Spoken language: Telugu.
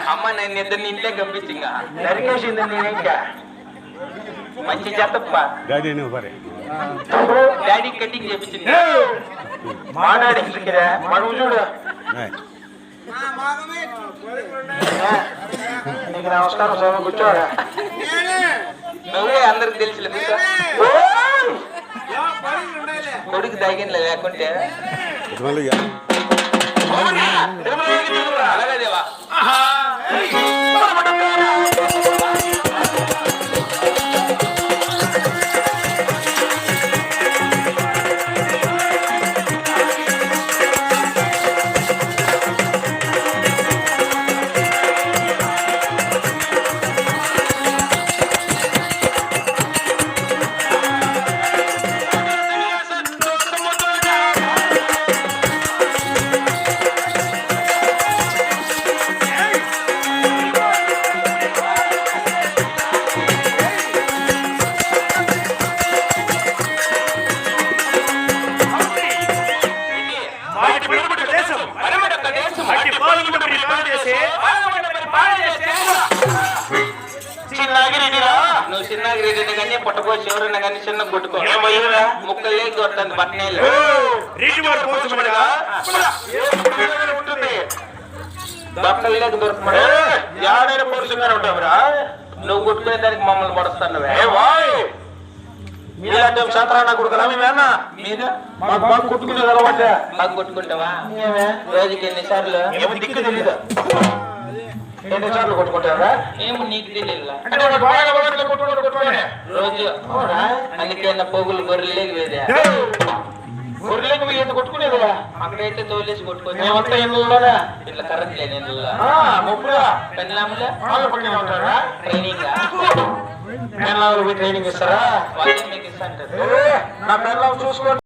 అమ్మ నేను ఇద్దరిని ఇంట్లో పంపించింగా నరికేసింది నేనేంకా మంచి చెత్తప్ప డాడీ కటింగ్ చేపించింది మాట్లాడింది మనం చూడు నీకు నమస్కారం స్వామి కూర్చోరా నువ్వే అందరికి తెలిసి కొడుకు తగిన లేకుంటే అలాగేదేవా నువ్వు చిన్నగిరెడ్డిని కానీ పుట్టకోసి ఎవరైనా కానీ చిన్న కొట్టుకో ముక్కలు లేక దొరుకుతుంది బట్టనేళ్ళు బట్టలు లేక దొరుకుతాడు ఏడైనా పొరుచుగానే ఉంటావురా నువ్వు కొట్టుకునే దానికి మమ్మల్ని పడుస్తున్నావే మీలాంటి సంతరాన్న కొడుకులా మేమేనా మీరు మాకు కొట్టుకునే అలవాటే మాకు కొట్టుకుంటావా రోజుకి ఎన్నిసార్లు దిక్కు తెలీదు ఎన్నిసార్లు కొట్టుకుంటారా ఏమో నీకు తెలియదు రోజు అందుకే పోగులు గొర్రెలేకి వేదా గొర్రెలేకి పోయి ఎంత కొట్టుకునేదా అక్కడైతే తోలేసి కొట్టుకోవచ్చు మేమంతా ఇళ్ళలోనా ఇట్లా కరెంట్ లేని ఇళ్ళ పెళ్ళాములే ట్రైనింగ్ ట్రైనింగ్ ఇస్తారా వాళ్ళు మీకు ఇస్తా అంటారు నా పెళ్ళాము చూసుకోండి